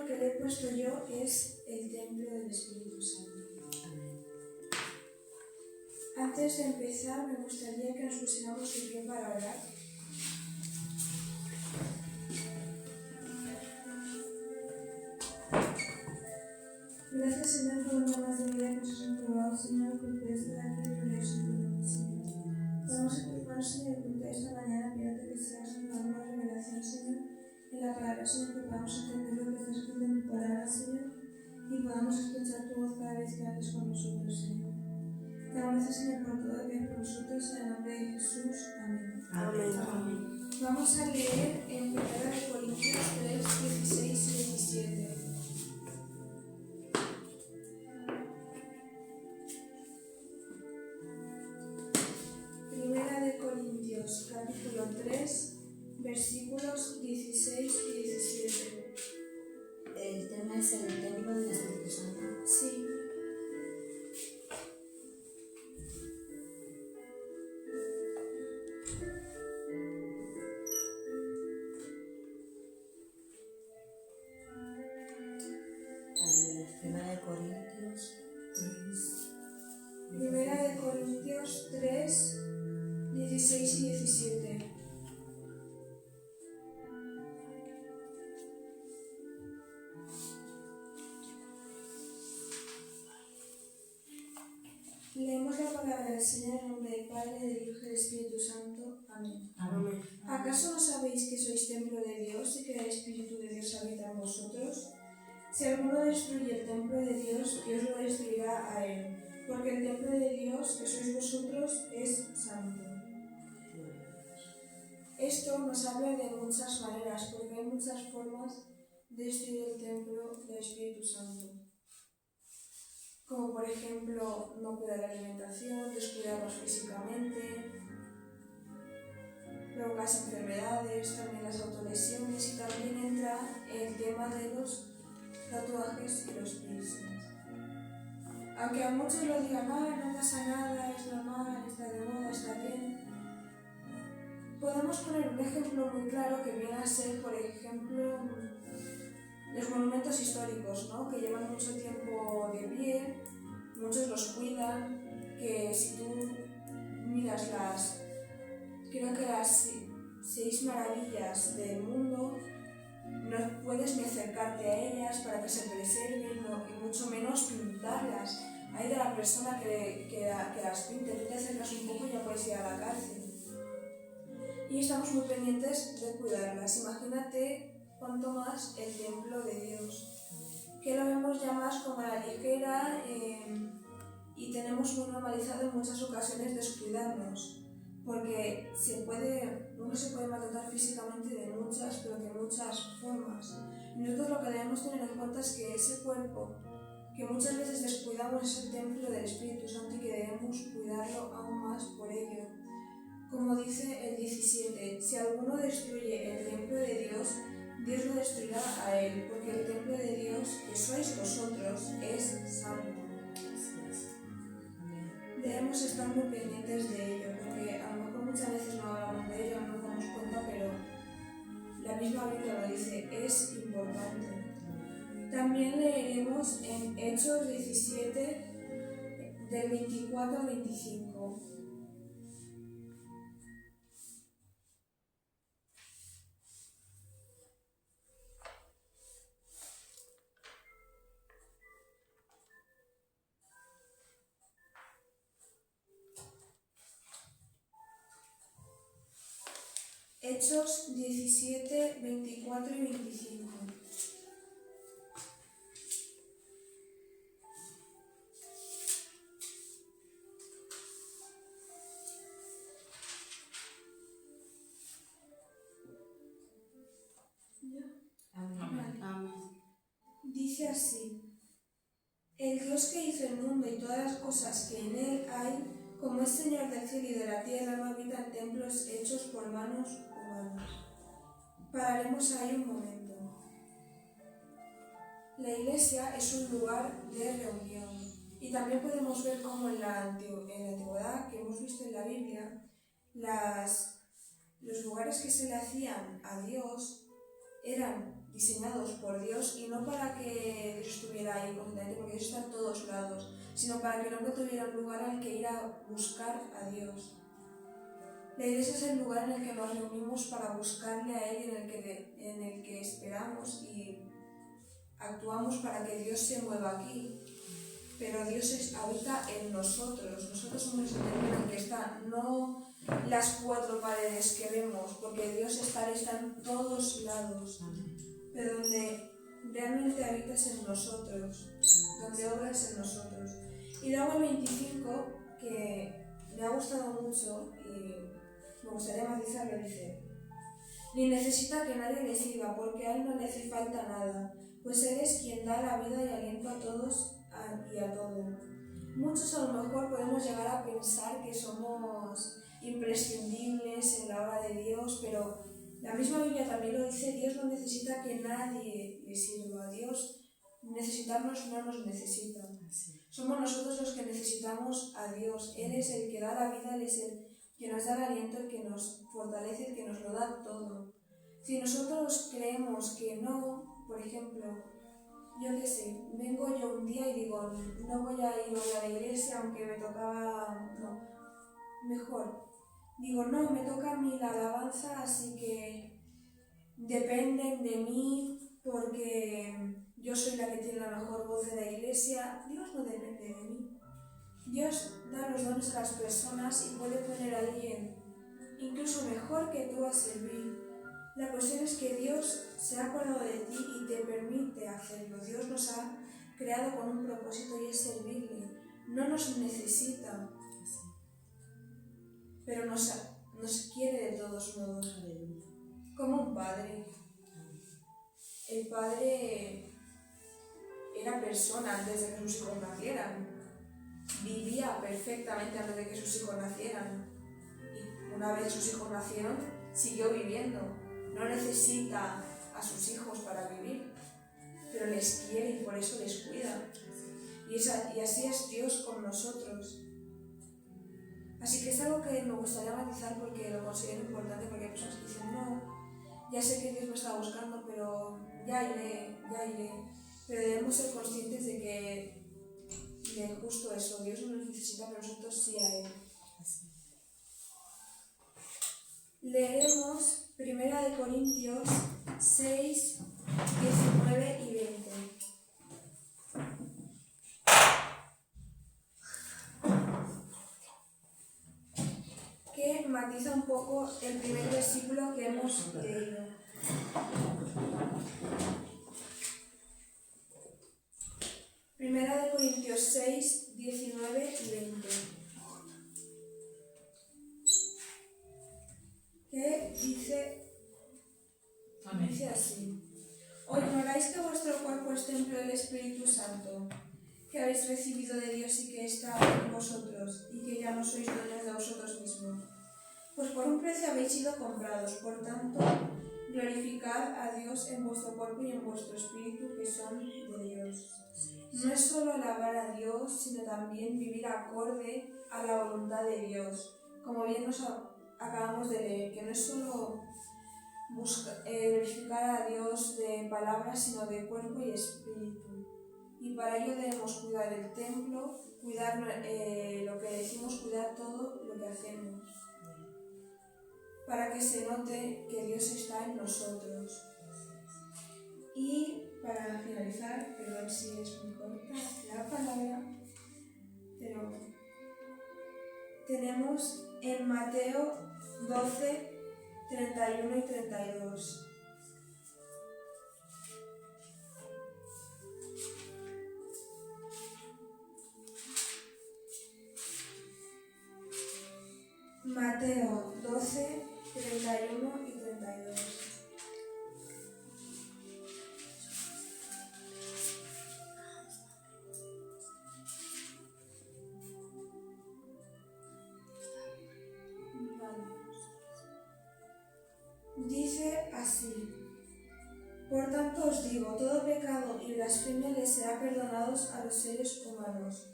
ejemplo que le he puesto yo es el templo del Espíritu Santo. Antes de empezar, me gustaría que nos pusiéramos de pie para orar. Gracias, Señor, por una más de vida que nos has entregado, Señor, porque es de aquí el universo y Señor. Podemos encontrar, Señor, que esta mañana pidiéndote que seas dando una revelación, Señor, en la palabra, Señor, que podamos entender lo que estás escrito en tu palabra, Señor, y podamos escuchar tu voz cada vez que hables con nosotros, Señor. Te damos gracias, Señor, por todo que por nosotros, en el nombre de Jesús. Amén. Amén. Amén. Vamos a leer en 1 Corintios 3, 16 y 17. Primera de Corintios, capítulo 3, versículos 16 y 17. El tema es el templo del Espíritu Santo. Sí. Primera de Corintios 3, 16 y 17. Leemos la palabra del Señor en nombre del Padre, del Hijo y del Espíritu Santo. Amén. Amén. ¿Acaso no sabéis que sois templo de Dios y que el Espíritu de Dios habita en vosotros? Si alguno destruye el templo de Dios, Dios lo destruirá a él, porque el templo de Dios, que sois vosotros, es santo. Esto nos habla de muchas maneras, porque hay muchas formas de destruir el templo del Espíritu Santo. Como por ejemplo, no cuidar la alimentación, descuidarnos físicamente, provocar enfermedades, también las autolesiones, y también entra el tema de los tatuajes y los piercings. Aunque a muchos lo digan, no pasa nada, es normal, está de moda, está bien, podemos poner un ejemplo muy claro que viene a ser, por ejemplo, los monumentos históricos, ¿no? Que llevan mucho tiempo de pie, muchos los cuidan, que si tú miras creo que las 6 maravillas del mundo, no puedes ni acercarte a ellas para que se preserven, y mucho menos pintarlas. Hay de la persona que las pinte, tú te acercas un poco y ya puedes ir a la cárcel. Y estamos muy pendientes de cuidarlas. Imagínate cuanto más el templo de Dios, que lo vemos ya más como a la ligera, y tenemos muy normalizado en muchas ocasiones descuidarnos, porque uno se puede maltratar físicamente de muchas, pero de muchas formas. Y nosotros lo que debemos tener en cuenta es que ese cuerpo, que muchas veces descuidamos, es el templo del Espíritu Santo y que debemos cuidarlo aún más por ello. Como dice el 17, si alguno destruye el templo de Dios, Dios lo destruirá a él, porque el templo de Dios, que sois vosotros, es santo. Debemos estar muy pendientes de ello, porque a lo mejor muchas veces no hablamos de ello, no nos damos cuenta, pero la misma Biblia lo dice, es importante. También leeremos en Hechos 17, del 24 al 25. Hechos 17, 24 y 25. Amén. Dice así: el Dios que hizo el mundo y todas las cosas que en él hay, como es Señor del cielo y de la tierra, no habita en templos hechos por manos humanas. Pararemos ahí un momento. La iglesia es un lugar de reunión, y también podemos ver cómo en la antigüedad, que hemos visto en la Biblia, los lugares que se le hacían a Dios eran diseñados por Dios, y no para que Dios estuviera ahí constantemente, porque Dios está en todos lados, sino para que el hombre tuviera un lugar al que ir a buscar a Dios. La iglesia es el lugar en el que nos reunimos para buscarle a Él y en el que esperamos y actuamos para que Dios se mueva aquí. Pero Dios habita en nosotros. Nosotros somos el templo en el que está, no las cuatro paredes que vemos, porque Dios está en todos lados. Pero donde realmente habita es en nosotros, donde obra es en nosotros. Y luego el 25, que me ha gustado mucho y me gustaría matizarlo, dice: ni necesita que nadie le sirva, porque a él no le hace falta nada, pues él es quien da la vida y aliento a todos y a todo. Muchos a lo mejor podemos llegar a pensar que somos imprescindibles en la obra de Dios, pero la misma Biblia también lo dice: Dios no necesita que nadie le sirva. Dios necesitarnos no nos necesita. Somos nosotros los que necesitamos a Dios. Él es el que da la vida, Él es el que nos da el aliento, el que nos fortalece, el que nos lo da todo. Si nosotros creemos que no, por ejemplo, yo qué sé, vengo yo un día y digo: no voy a ir hoy a la iglesia aunque me tocaba, no, mejor, digo: no, me toca a mí la alabanza, así que dependen de mí porque yo soy la que tiene la mejor voz de la iglesia. Dios no depende de mí. Dios da los dones a las personas y puede poner a alguien incluso mejor que tú a servir. La cuestión es que Dios se ha acordado de ti y te permite hacerlo. Dios nos ha creado con un propósito y es servirle. No nos necesita, pero nos quiere de todos modos. Como un padre. El padre era persona antes de que sus hijos nacieran. Vivía perfectamente antes de que sus hijos nacieran. Y una vez sus hijos nacieron, siguió viviendo. No necesita a sus hijos para vivir, pero les quiere y por eso les cuida. Y así es Dios con nosotros. Así que es algo que me gustaría matizar porque lo considero importante, porque hay personas que dicen: no, ya sé que Dios me está buscando, pero ya iré. Pero debemos ser conscientes de que justo eso, Dios no nos necesita, pero nosotros sí a Él. Leeremos 1 Corintios 6, 19 y 20. Que matiza un poco el primer versículo que hemos leído. 1 Corintios 6, 19 y 20. Que dice así: ¿o ignoráis que vuestro cuerpo es templo del Espíritu Santo, que habéis recibido de Dios y que está en vosotros, y que ya no sois dueños de vosotros mismos? Pues por un precio habéis sido comprados, por tanto, glorificad a Dios en vuestro cuerpo y en vuestro espíritu, que son de Dios. No es solo alabar a Dios, sino también vivir acorde a la voluntad de Dios, como bien nos acabamos de leer, que no es solo glorificar a Dios de palabras, sino de cuerpo y espíritu. Y para ello debemos cuidar el templo, cuidar lo que decimos, cuidar todo lo que hacemos, para que se note que Dios está en nosotros. Y para finalizar, perdón si es muy corta la palabra, pero tenemos en Mateo 12, 31 y 32. Mateo 12, 31 y 32. Dice así: por tanto os digo, todo pecado y blasfemia les será perdonados a los seres humanos,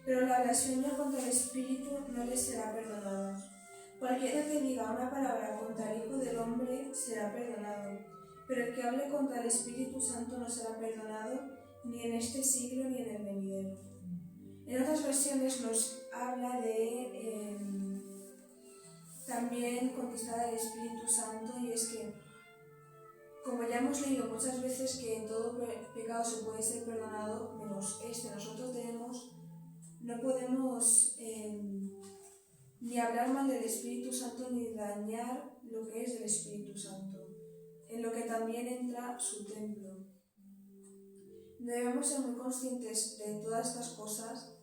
pero la blasfemia contra el Espíritu no les será perdonada. Cualquiera que diga una palabra contra el Hijo del Hombre será perdonado, pero el que hable contra el Espíritu Santo no será perdonado ni en este siglo ni en el venidero. En otras versiones nos habla de también conquistar el Espíritu Santo, y es que, como ya hemos leído muchas veces, que todo pecado se puede ser perdonado menos este, nosotros no podemos ni hablar mal del Espíritu Santo ni dañar lo que es del Espíritu Santo, en lo que también entra su templo. Debemos ser muy conscientes de todas estas cosas,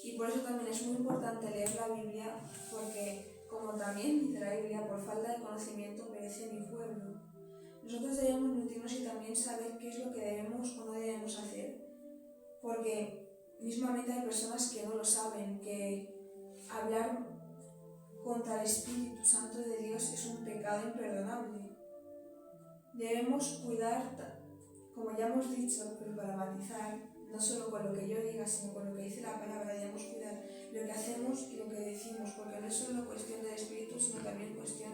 y por eso también es muy importante leer la Biblia, porque, como también dice la Biblia, por falta de conocimiento perece mi pueblo. Nosotros debemos nutrirnos y también saber qué es lo que debemos o no debemos hacer, porque mismamente hay personas que no lo saben, que hablar contra el Espíritu Santo de Dios es un pecado imperdonable. Debemos cuidar, como ya hemos dicho, pero para matizar, no solo con lo que yo diga, sino con lo que dice la palabra. Debemos cuidar lo que hacemos y lo que decimos, porque no es solo cuestión del espíritu, sino también cuestión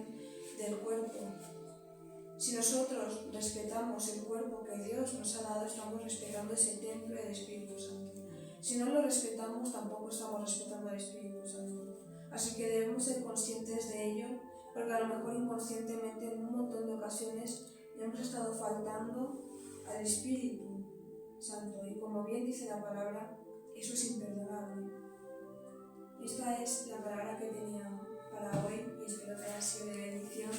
del cuerpo. Si nosotros respetamos el cuerpo que Dios nos ha dado, estamos respetando ese templo del Espíritu Santo. Si no lo respetamos, tampoco estamos respetando al Espíritu Santo. Así que debemos ser conscientes de ello, porque a lo mejor inconscientemente en un montón de ocasiones hemos estado faltando al Espíritu Santo, y como bien dice la palabra, eso es imperdonable. Esta es la palabra que tenía para hoy, y espero que haya sido de bendición.